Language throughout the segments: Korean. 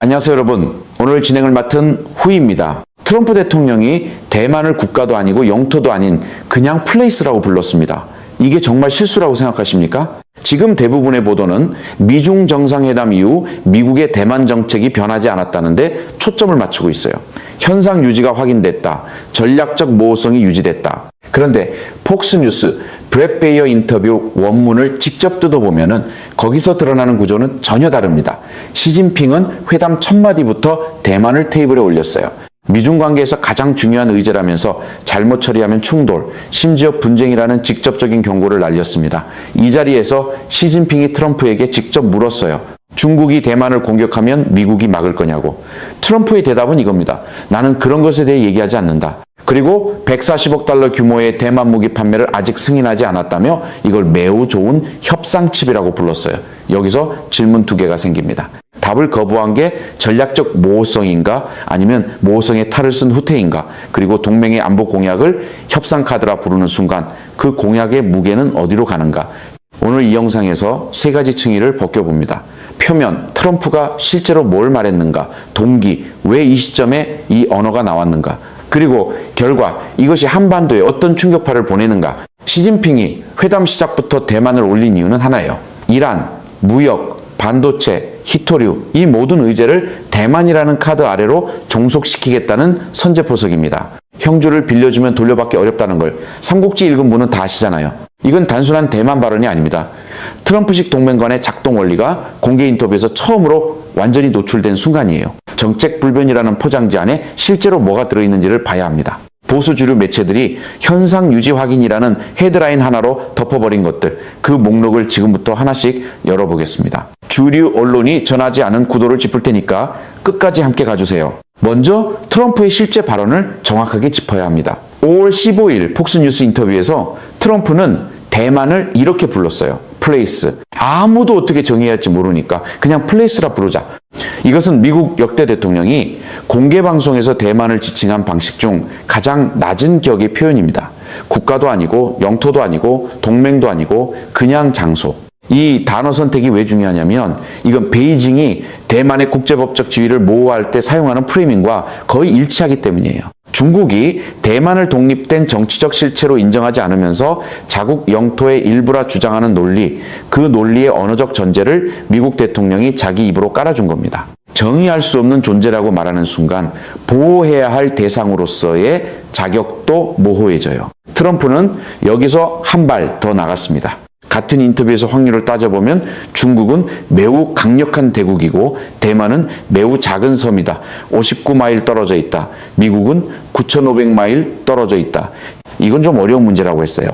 안녕하세요 여러분. 오늘 진행을 맡은 후이입니다. 트럼프 대통령이 대만을 국가도 아니고 영토도 아닌 그냥 플레이스라고 불렀습니다. 이게 정말 실수라고 생각하십니까? 지금 대부분의 보도는 미중 정상회담 이후 미국의 대만 정책이 변하지 않았다는데 초점을 맞추고 있어요. 현상 유지가 확인됐다. 전략적 모호성이 유지됐다. 그런데 폭스뉴스 브렛 베이어 인터뷰 원문을 직접 뜯어보면은 거기서 드러나는 구조는 전혀 다릅니다. 시진핑은 회담 첫 마디부터 대만을 테이블에 올렸어요. 미중 관계에서 가장 중요한 의제라면서 잘못 처리하면 충돌, 심지어 분쟁이라는 직접적인 경고를 날렸습니다. 이 자리에서 시진핑이 트럼프에게 직접 물었어요. 중국이 대만을 공격하면 미국이 막을 거냐고. 트럼프의 대답은 이겁니다. 나는 그런 것에 대해 얘기하지 않는다. 그리고 140억 달러 규모의 대만 무기 판매를 아직 승인하지 않았다며 이걸 매우 좋은 협상칩이라고 불렀어요. 여기서 질문 두 개가 생깁니다. 답을 거부한 게 전략적 모호성인가 아니면 모호성의 탈을 쓴 후퇴인가, 그리고 동맹의 안보 공약을 협상 카드라 부르는 순간 그 공약의 무게는 어디로 가는가. 오늘 이 영상에서 세 가지 층위를 벗겨봅니다. 표면, 트럼프가 실제로 뭘 말했는가, 동기, 왜 이 시점에 이 언어가 나왔는가, 그리고 결과, 이것이 한반도에 어떤 충격파를 보내는가. 시진핑이 회담 시작부터 대만을 올린 이유는 하나예요. 이란, 무역, 반도체, 히토류, 이 모든 의제를 대만이라는 카드 아래로 종속시키겠다는 선제포석입니다. 형주를 빌려주면 돌려받기 어렵다는 걸 삼국지 1군부는 다 아시잖아요. 이건 단순한 대만 발언이 아닙니다. 트럼프식 동맹 간의 작동 원리가 공개 인터뷰에서 처음으로 완전히 노출된 순간이에요. 정책 불변이라는 포장지 안에 실제로 뭐가 들어있는지를 봐야 합니다. 보수 주류 매체들이 현상 유지 확인이라는 헤드라인 하나로 덮어버린 것들, 그 목록을 지금부터 하나씩 열어보겠습니다. 주류 언론이 전하지 않은 구도를 짚을 테니까 끝까지 함께 가주세요. 먼저 트럼프의 실제 발언을 정확하게 짚어야 합니다. 5월 15일 폭스뉴스 인터뷰에서 트럼프는 대만을 이렇게 불렀어요. 플레이스. 아무도 어떻게 정의해야 할지 모르니까 그냥 플레이스라 부르자. 이것은 미국 역대 대통령이 공개 방송에서 대만을 지칭한 방식 중 가장 낮은 격의 표현입니다. 국가도 아니고 영토도 아니고 동맹도 아니고 그냥 장소. 이 단어 선택이 왜 중요하냐면 이건 베이징이 대만의 국제법적 지위를 모호할 때 사용하는 프레이밍과 거의 일치하기 때문이에요. 중국이 대만을 독립된 정치적 실체로 인정하지 않으면서 자국 영토의 일부라 주장하는 논리, 그 논리의 언어적 전제를 미국 대통령이 자기 입으로 깔아준 겁니다. 정의할 수 없는 존재라고 말하는 순간 보호해야 할 대상으로서의 자격도 모호해져요. 트럼프는 여기서 한 발 더 나갔습니다. 같은 인터뷰에서 확률을 따져보면 중국은 매우 강력한 대국이고 대만은 매우 작은 섬이다. 59마일 떨어져 있다. 미국은 9,500마일 떨어져 있다. 이건 좀 어려운 문제라고 했어요.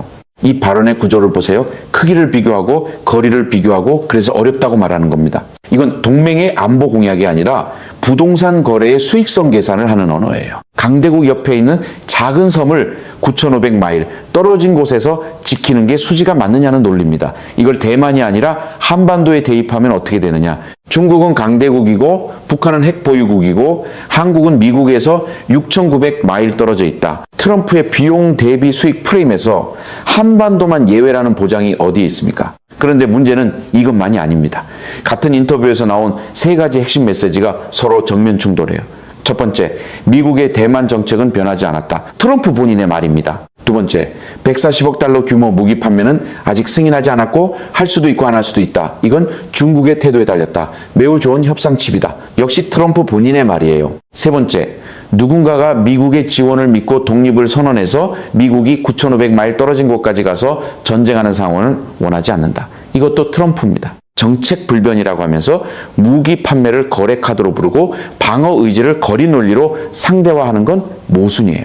이 발언의 구조를 보세요. 크기를 비교하고 거리를 비교하고 그래서 어렵다고 말하는 겁니다. 이건 동맹의 안보 공약이 아니라 부동산 거래의 수익성 계산을 하는 언어예요. 강대국 옆에 있는 작은 섬을 9,500마일 떨어진 곳에서 지키는 게 수지가 맞느냐는 논리입니다. 이걸 대만이 아니라 한반도에 대입하면 어떻게 되느냐. 중국은 강대국이고 북한은 핵보유국이고 한국은 미국에서 6,900마일 떨어져 있다. 트럼프의 비용 대비 수익 프레임에서 한반도만 예외라는 보장이 어디에 있습니까? 그런데 문제는 이것만이 아닙니다. 같은 인터뷰에서 나온 세 가지 핵심 메시지가 서로 정면 충돌해요. 첫 번째, 미국의 대만 정책은 변하지 않았다. 트럼프 본인의 말입니다. 두 번째, 140억 달러 규모 무기 판매는 아직 승인하지 않았고 할 수도 있고 안 할 수도 있다. 이건 중국의 태도에 달렸다. 매우 좋은 협상칩이다. 역시 트럼프 본인의 말이에요. 세 번째, 누군가가 미국의 지원을 믿고 독립을 선언해서 미국이 9,500마일 떨어진 곳까지 가서 전쟁하는 상황을 원하지 않는다. 이것도 트럼프입니다. 정책 불변이라고 하면서 무기 판매를 거래 카드로 부르고 방어 의지를 거리 논리로 상대화하는 건 모순이에요.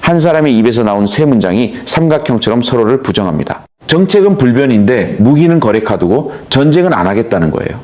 한 사람의 입에서 나온 세 문장이 삼각형처럼 서로를 부정합니다. 정책은 불변인데 무기는 거래 카드고 전쟁은 안 하겠다는 거예요.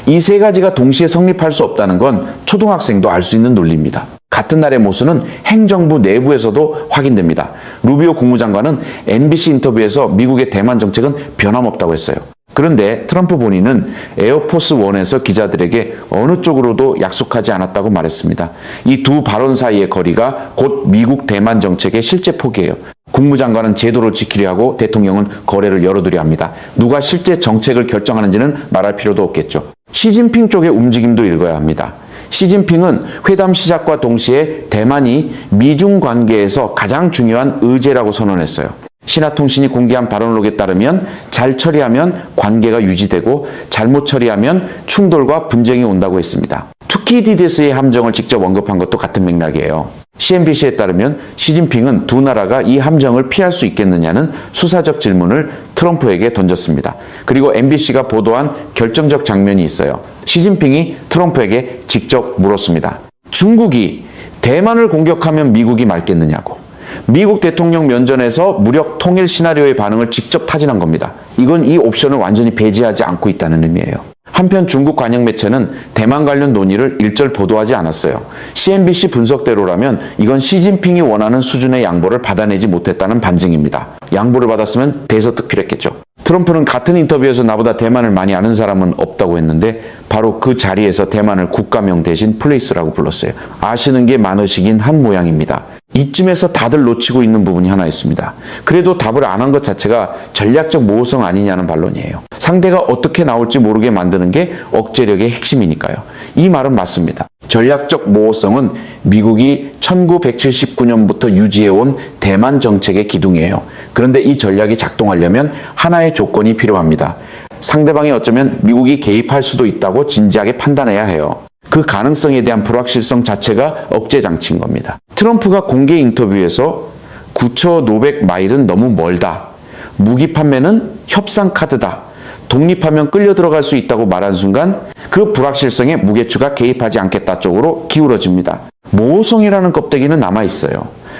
이 세 가지가 동시에 성립할 수 없다는 건 초등학생도 알 수 있는 논리입니다. 같은 날의 모순은 행정부 내부에서도 확인됩니다. 루비오 국무장관은 MBC 인터뷰에서 미국의 대만 정책은 변함없다고 했어요. 그런데 트럼프 본인은 에어포스 1에서 기자들에게 어느 쪽으로도 약속하지 않았다고 말했습니다. 이 두 발언 사이의 거리가 곧 미국 대만 정책의 실제 폭이에요. 국무장관은 제도를 지키려 하고 대통령은 거래를 열어두려 합니다. 누가 실제 정책을 결정하는지는 말할 필요도 없겠죠. 시진핑 쪽의 움직임도 읽어야 합니다. 시진핑은 회담 시작과 동시에 대만이 미중 관계에서 가장 중요한 의제라고 선언했어요. 신화통신이 공개한 발언록에 따르면 잘 처리하면 관계가 유지되고 잘못 처리하면 충돌과 분쟁이 온다고 했습니다. 투키디디스의 함정을 직접 언급한 것도 같은 맥락이에요. CNBC에 따르면 시진핑은 두 나라가 이 함정을 피할 수 있겠느냐는 수사적 질문을 트럼프에게 던졌습니다. 그리고 MBC가 보도한 결정적 장면이 있어요. 시진핑이 트럼프에게 직접 물었습니다. 중국이 대만을 공격하면 미국이 말겠느냐고. 미국 대통령 면전에서 무력 통일 시나리오의 반응을 직접 타진한 겁니다. 이건 이 옵션을 완전히 배제하지 않고 있다는 의미예요. 한편 중국 관영 매체는 대만 관련 논의를 일절 보도하지 않았어요. CNBC 분석대로라면 이건 시진핑이 원하는 수준의 양보를 받아내지 못했다는 반증입니다. 양보를 받았으면 대서특필했겠죠. 트럼프는 같은 인터뷰에서 나보다 대만을 많이 아는 사람은 없다고 했는데 바로 그 자리에서 대만을 국가명 대신 플레이스라고 불렀어요. 아시는 게 많으시긴 한 모양입니다. 이쯤에서 다들 놓치고 있는 부분이 하나 있습니다. 그래도 답을 안 한 것 자체가 전략적 모호성 아니냐는 반론이에요. 상대가 어떻게 나올지 모르게 만드는 게 억제력의 핵심이니까요. 이 말은 맞습니다. 전략적 모호성은 미국이 1979년부터 유지해온 대만 정책의 기둥이에요. 그런데 이 전략이 작동하려면 하나의 조건이 필요합니다. 상대방이 어쩌면 미국이 개입할 수도 있다고 진지하게 판단해야 해요. 그 가능성에 대한 불확실성 자체가 억제 장치인 겁니다. 트럼프가 공개 인터뷰에서 9,500마일은 너무 멀다. 무기 판매는 협상 카드다. 독립하면 끌려 들어갈 수 있다고 말한 순간 그 불확실성에 무게추가 개입하지 않겠다 쪽으로 기울어집니다. 모호성이라는 껍데기는 남아있어요.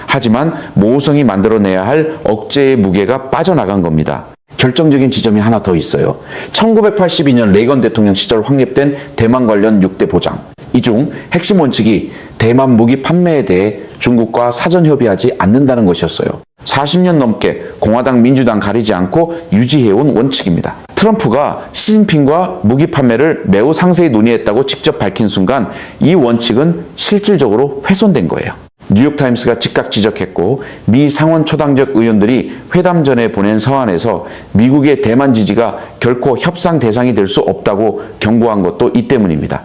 하지만 모호성이 만들어내야 할 억제의 무게가 빠져나간 겁니다. 결정적인 지점이 하나 더 있어요. 1982년 레이건 대통령 시절 확립된 대만 관련 6대 보장. 이 중 핵심 원칙이 대만 무기 판매에 대해 중국과 사전 협의하지 않는다는 것이었어요. 40년 넘게 공화당, 민주당 가리지 않고 유지해온 원칙입니다. 트럼프가 시진핑과 무기 판매를 매우 상세히 논의했다고 직접 밝힌 순간 이 원칙은 실질적으로 훼손된 거예요. 뉴욕타임스가 즉각 지적했고 미 상원 초당적 의원들이 회담 전에 보낸 서한에서 미국의 대만 지지가 결코 협상 대상이 될 수 없다고 경고한 것도 이 때문입니다.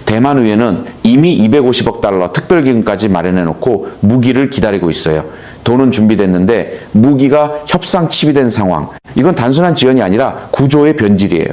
대만 의회는 이미 250억 달러 특별기금까지 마련해놓고 무기를 기다리고 있어요. 돈은 준비됐는데 무기가 협상 칩이 된 상황. 이건 단순한 지연이 아니라 구조의 변질이에요.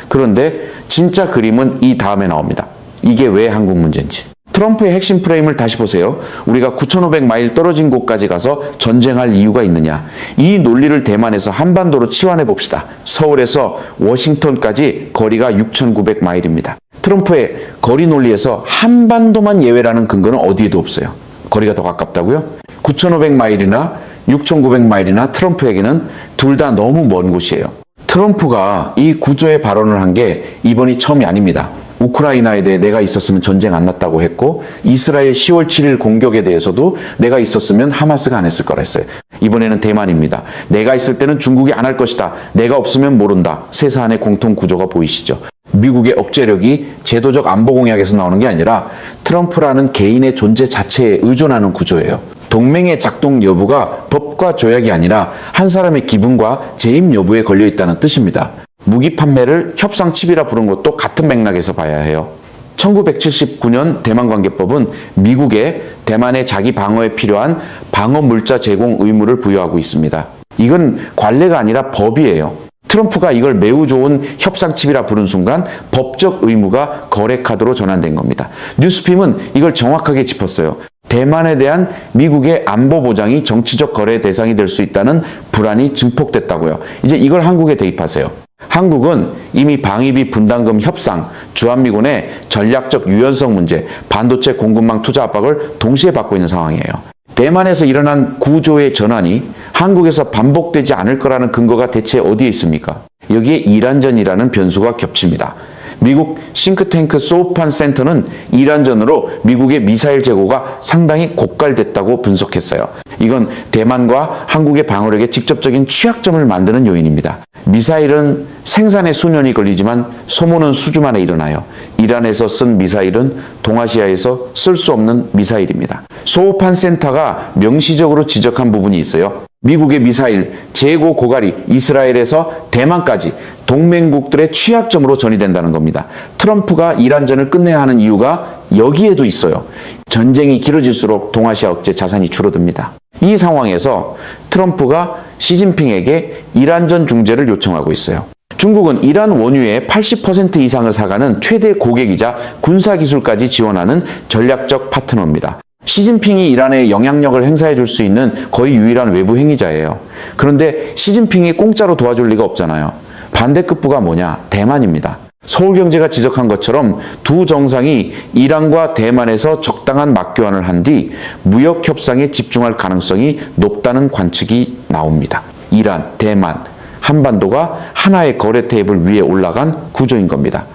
그런데 진짜 그림은 이 다음에 나옵니다. 이게 왜 한국 문제인지. 트럼프의 핵심 프레임을 다시 보세요. 우리가 9,500마일 떨어진 곳까지 가서 전쟁할 이유가 있느냐. 이 논리를 대만에서 한반도로 치환해 봅시다. 서울에서 워싱턴까지 거리가 6,900마일입니다. 트럼프의 거리 논리에서 한반도만 예외라는 근거는 어디에도 없어요. 거리가 더 가깝다고요? 9,500마일이나 6,900마일이나 트럼프에게는 둘 다 너무 먼 곳이에요. 트럼프가 이 구조의 발언을 한 게 이번이 처음이 아닙니다. 우크라이나에 대해 내가 있었으면 전쟁 안 났다고 했고 이스라엘 10월 7일 공격에 대해서도 내가 있었으면 하마스가 안 했을 거라 했어요. 이번에는 대만입니다. 내가 있을 때는 중국이 안 할 것이다. 내가 없으면 모른다. 세 사안의 공통 구조가 보이시죠? 미국의 억제력이 제도적 안보 공약에서 나오는 게 아니라 트럼프라는 개인의 존재 자체에 의존하는 구조예요. 동맹의 작동 여부가 법과 조약이 아니라 한 사람의 기분과 재임 여부에 걸려 있다는 뜻입니다. 무기 판매를 협상 칩이라 부른 것도 같은 맥락에서 봐야 해요. 1979년 대만관계법은 미국에 대만의 자기 방어에 필요한 방어 물자 제공 의무를 부여하고 있습니다. 이건 관례가 아니라 법이에요. 트럼프가 이걸 매우 좋은 협상 칩이라 부른 순간 법적 의무가 거래 카드로 전환된 겁니다. 뉴스핌은 이걸 정확하게 짚었어요. 대만에 대한 미국의 안보 보장이 정치적 거래 대상이 될 수 있다는 불안이 증폭됐다고요. 이제 이걸 한국에 대입하세요. 한국은 이미 방위비 분담금 협상, 주한미군의 전략적 유연성 문제, 반도체 공급망 투자 압박을 동시에 받고 있는 상황이에요. 대만에서 일어난 구조의 전환이 한국에서 반복되지 않을 거라는 근거가 대체 어디에 있습니까? 여기에 이란전이라는 변수가 겹칩니다. 미국 싱크탱크 소우판 센터는 이란전으로 미국의 미사일 재고가 상당히 고갈됐다고 분석했어요. 이건 대만과 한국의 방어력에 직접적인 취약점을 만드는 요인입니다. 미사일은 생산에 수년이 걸리지만 소모는 수주 만에 일어나요. 이란에서 쓴 미사일은 동아시아에서 쓸 수 없는 미사일입니다. 소우판 센터가 명시적으로 지적한 부분이 있어요. 미국의 미사일 재고 고갈이 이스라엘에서 대만까지 동맹국들의 취약점으로 전이된다는 겁니다. 트럼프가 이란전을 끝내야 하는 이유가 여기에도 있어요. 전쟁이 길어질수록 동아시아 억제 자산이 줄어듭니다. 이 상황에서 트럼프가 시진핑에게 이란전 중재를 요청하고 있어요. 중국은 이란 원유의 80% 이상을 사가는 최대 고객이자 군사기술까지 지원하는 전략적 파트너입니다. 시진핑이 이란에 영향력을 행사해 줄 수 있는 거의 유일한 외부 행위자예요. 그런데 시진핑이 공짜로 도와줄 리가 없잖아요. 반대급부가 뭐냐? 대만입니다. 서울경제가 지적한 것처럼 두 정상이 이란과 대만에서 적당한 맞교환을 한 뒤 무역 협상에 집중할 가능성이 높다는 관측이 나옵니다. 이란, 대만, 한반도가 하나의 거래 테이블 위에 올라간 구조인 겁니다.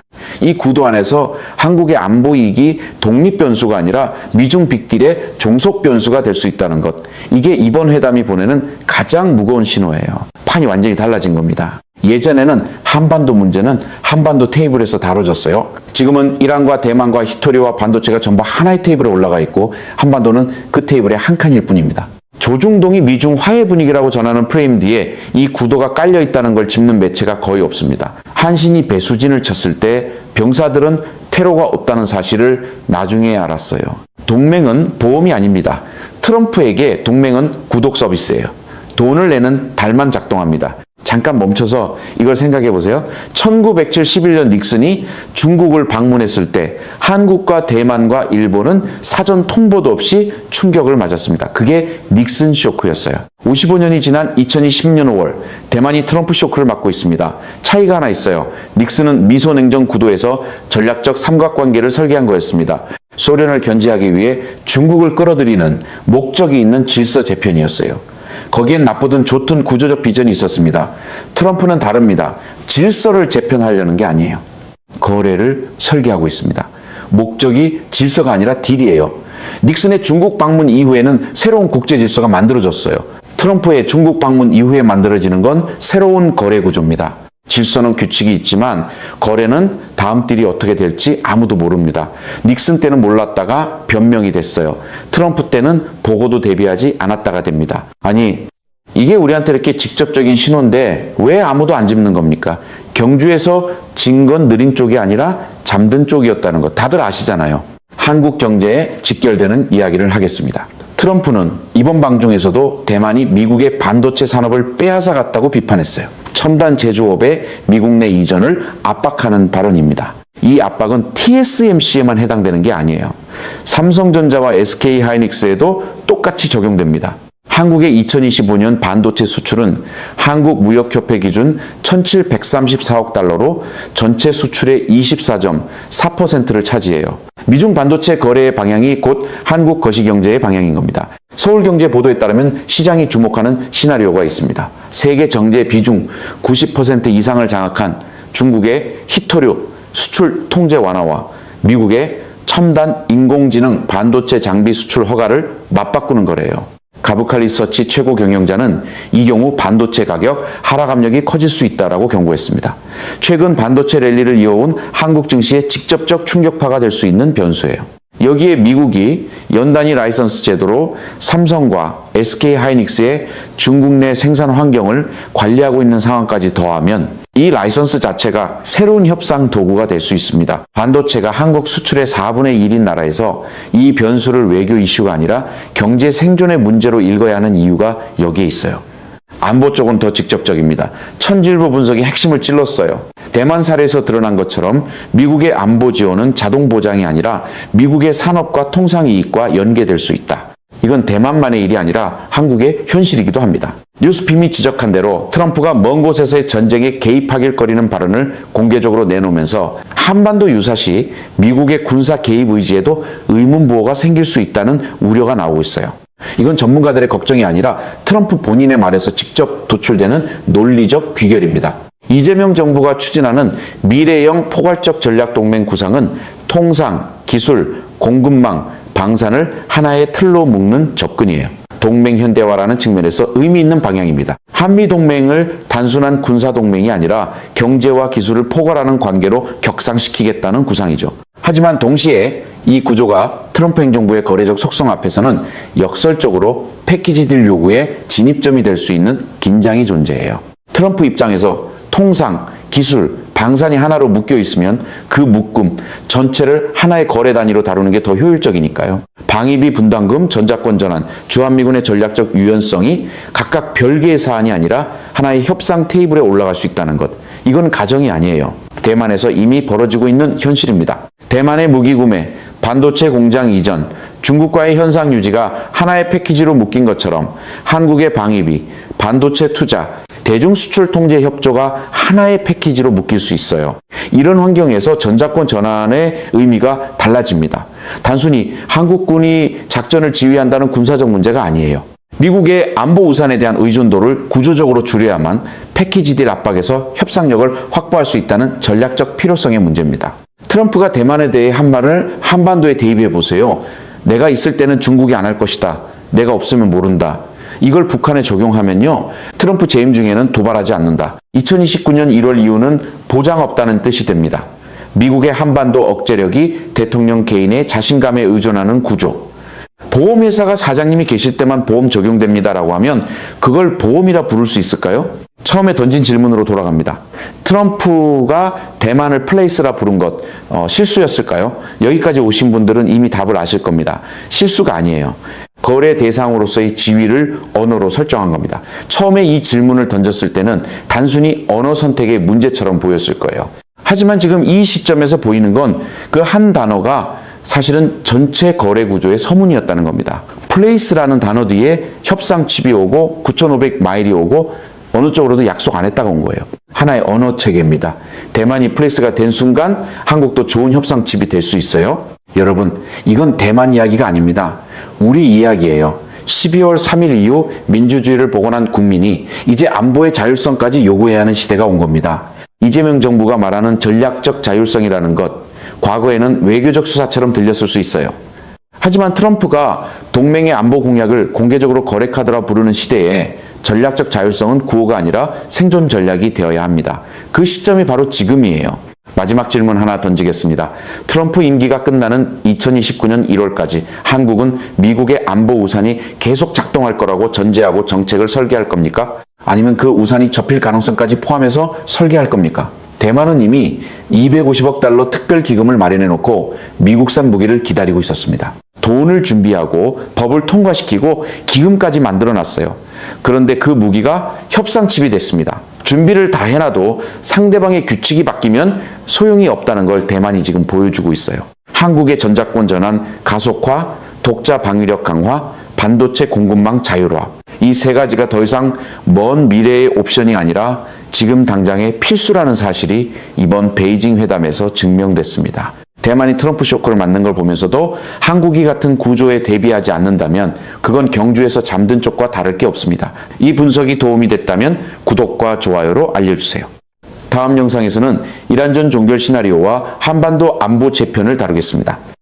이 구도 안에서 한국의 안보 이익이 독립 변수가 아니라 미중 빅딜의 종속 변수가 될 수 있다는 것. 이게 이번 회담이 보내는 가장 무거운 신호예요. 판이 완전히 달라진 겁니다. 예전에는 한반도 문제는 한반도 테이블에서 다뤄졌어요. 지금은 이란과 대만과 히토리와 반도체가 전부 하나의 테이블에 올라가 있고 한반도는 그 테이블의 한 칸일 뿐입니다. 조중동이 미중 화해 분위기라고 전하는 프레임 뒤에 이 구도가 깔려 있다는 걸 짚는 매체가 거의 없습니다. 한신이 배수진을 쳤을 때 병사들은 테러가 없다는 사실을 나중에 알았어요. 동맹은 보험이 아닙니다. 트럼프에게 동맹은 구독 서비스예요. 돈을 내는 달만 작동합니다. 잠깐 멈춰서 이걸 생각해 보세요. 1971년 닉슨이 중국을 방문했을 때 한국과 대만과 일본은 사전 통보도 없이 충격을 맞았습니다. 그게 닉슨 쇼크였어요. 55년이 지난 2010년 5월 대만이 트럼프 쇼크를 맞고 있습니다. 차이가 하나 있어요. 닉슨은 미소냉전 구도에서 전략적 삼각관계를 설계한 거였습니다. 소련을 견제하기 위해 중국을 끌어들이는 목적이 있는 질서 재편이었어요. 거기엔 나쁘든 좋든 구조적 비전이 있었습니다. 트럼프는 다릅니다. 질서를 재편하려는 게 아니에요. 거래를 설계하고 있습니다. 목적이 질서가 아니라 딜이에요. 닉슨의 중국 방문 이후에는 새로운 국제 질서가 만들어졌어요. 트럼프의 중국 방문 이후에 만들어지는 건 새로운 거래 구조입니다. 질서는 규칙이 있지만 거래는 다음 딜이 어떻게 될지 아무도 모릅니다. 닉슨 때는 몰랐다가 변명이 됐어요. 트럼프 때는 보고도 대비하지 않았다가 됩니다. 아니, 이게 우리한테 이렇게 직접적인 신호인데 왜 아무도 안 짚는 겁니까? 경주에서 진 건 느린 쪽이 아니라 잠든 쪽이었다는 거 다들 아시잖아요. 한국 경제에 직결되는 이야기를 하겠습니다. 트럼프는 이번 방중에서도 대만이 미국의 반도체 산업을 빼앗아갔다고 비판했어요. 첨단 제조업의 미국 내 이전을 압박하는 발언입니다. 이 압박은 TSMC에만 해당되는 게 아니에요. 삼성전자와 SK하이닉스에도 똑같이 적용됩니다. 한국의 2025년 반도체 수출은 한국무역협회 기준 1,734억 달러로 전체 수출의 24.4%를 차지해요. 미중 반도체 거래의 방향이 곧 한국 거시경제의 방향인 겁니다. 서울경제 보도에 따르면 시장이 주목하는 시나리오가 있습니다. 세계 정제 비중 90% 이상을 장악한 중국의 히토류 수출 통제 완화와 미국의 첨단 인공지능 반도체 장비 수출 허가를 맞바꾸는 거래요. 가브칼리서치 최고 경영자는 이 경우 반도체 가격 하락 압력이 커질 수 있다라고 경고했습니다. 최근 반도체 랠리를 이어온 한국 증시에 직접적 충격파가 될 수 있는 변수예요. 여기에 미국이 연단위 라이선스 제도로 삼성과 SK하이닉스의 중국 내 생산 환경을 관리하고 있는 상황까지 더하면 이 라이선스 자체가 새로운 협상 도구가 될 수 있습니다. 반도체가 한국 수출의 4분의 1인 나라에서 이 변수를 외교 이슈가 아니라 경제 생존의 문제로 읽어야 하는 이유가 여기에 있어요. 안보 쪽은 더 직접적입니다. 천지일보 분석이 핵심을 찔렀어요. 대만 사례에서 드러난 것처럼 미국의 안보 지원은 자동 보장이 아니라 미국의 산업과 통상 이익과 연계될 수 있다. 이건 대만만의 일이 아니라 한국의 현실이기도 합니다. 뉴스핌이 지적한 대로 트럼프가 먼 곳에서의 전쟁에 개입하길 거리는 발언을 공개적으로 내놓으면서 한반도 유사시 미국의 군사 개입 의지에도 의문부호가 생길 수 있다는 우려가 나오고 있어요. 이건 전문가들의 걱정이 아니라 트럼프 본인의 말에서 직접 도출되는 논리적 귀결입니다. 이재명 정부가 추진하는 미래형 포괄적 전략동맹 구상은 통상, 기술, 공급망, 방산을 하나의 틀로 묶는 접근이에요. 동맹 현대화라는 측면에서 의미 있는 방향입니다. 한미동맹을 단순한 군사동맹이 아니라 경제와 기술을 포괄하는 관계로 격상시키겠다는 구상이죠. 하지만 동시에 이 구조가 트럼프 행정부의 거래적 속성 앞에서는 역설적으로 패키지 딜 요구의 진입점이 될 수 있는 긴장이 존재해요. 트럼프 입장에서 통상, 기술, 방산이 하나로 묶여 있으면 그 묶음 전체를 하나의 거래 단위로 다루는 게 더 효율적이니까요. 방위비 분담금, 전자권 전환, 주한미군의 전략적 유연성이 각각 별개의 사안이 아니라 하나의 협상 테이블에 올라갈 수 있다는 것. 이건 가정이 아니에요. 대만에서 이미 벌어지고 있는 현실입니다. 대만의 무기 구매, 반도체 공장 이전, 중국과의 현상 유지가 하나의 패키지로 묶인 것처럼 한국의 방위비, 반도체 투자, 대중수출 통제 협조가 하나의 패키지로 묶일 수 있어요. 이런 환경에서 전자권 전환의 의미가 달라집니다. 단순히 한국군이 작전을 지휘한다는 군사적 문제가 아니에요. 미국의 안보 우산에 대한 의존도를 구조적으로 줄여야만 패키지 딜 압박에서 협상력을 확보할 수 있다는 전략적 필요성의 문제입니다. 트럼프가 대만에 대해 한 말을 한반도에 대입해 보세요. 내가 있을 때는 중국이 안 할 것이다. 내가 없으면 모른다. 이걸 북한에 적용하면요. 트럼프 재임 중에는 도발하지 않는다. 2029년 1월 이후는 보장 없다는 뜻이 됩니다. 미국의 한반도 억제력이 대통령 개인의 자신감에 의존하는 구조. 보험회사가 사장님이 계실 때만 보험 적용됩니다라고 하면 그걸 보험이라 부를 수 있을까요? 처음에 던진 질문으로 돌아갑니다. 트럼프가 대만을 플레이스라 부른 것 실수였을까요? 여기까지 오신 분들은 이미 답을 아실 겁니다. 실수가 아니에요. 거래 대상으로서의 지위를 언어로 설정한 겁니다. 처음에 이 질문을 던졌을 때는 단순히 언어 선택의 문제처럼 보였을 거예요. 하지만 지금 이 시점에서 보이는 건 그 한 단어가 사실은 전체 거래 구조의 서문이었다는 겁니다. 플레이스라는 단어 뒤에 협상 칩이 오고 9,500마일이 오고 어느 쪽으로도 약속 안 했다가 온 거예요. 하나의 언어 체계입니다. 대만이 플레이스가 된 순간 한국도 좋은 협상 칩이 될 수 있어요. 여러분, 이건 대만 이야기가 아닙니다. 우리 이야기예요. 12월 3일 이후 민주주의를 복원한 국민이 이제 안보의 자율성까지 요구해야 하는 시대가 온 겁니다. 이재명 정부가 말하는 전략적 자율성이라는 것, 과거에는 외교적 수사처럼 들렸을 수 있어요. 하지만 트럼프가 동맹의 안보 공약을 공개적으로 거래카드라 부르는 시대에 전략적 자율성은 구호가 아니라 생존 전략이 되어야 합니다. 그 시점이 바로 지금이에요. 마지막 질문 하나 던지겠습니다. 트럼프 임기가 끝나는 2029년 1월까지 한국은 미국의 안보 우산이 계속 작동할 거라고 전제하고 정책을 설계할 겁니까? 아니면 그 우산이 접힐 가능성까지 포함해서 설계할 겁니까? 대만은 이미 250억 달러 특별 기금을 마련해 놓고 미국산 무기를 기다리고 있었습니다. 돈을 준비하고 법을 통과시키고 기금까지 만들어 놨어요. 그런데 그 무기가 협상칩이 됐습니다. 준비를 다 해놔도 상대방의 규칙이 바뀌면 소용이 없다는 걸 대만이 지금 보여주고 있어요. 한국의 전자권 전환 가속화, 독자 방위력 강화, 반도체 공급망 자율화. 이 세 가지가 더 이상 먼 미래의 옵션이 아니라 지금 당장의 필수라는 사실이 이번 베이징 회담에서 증명됐습니다. 대만이 트럼프 쇼크를 맞는 걸 보면서도 한국이 같은 구조에 대비하지 않는다면 그건 경주에서 잠든 쪽과 다를 게 없습니다. 이 분석이 도움이 됐다면 구독과 좋아요로 알려주세요. 다음 영상에서는 이란전 종결 시나리오와 한반도 안보 재편을 다루겠습니다.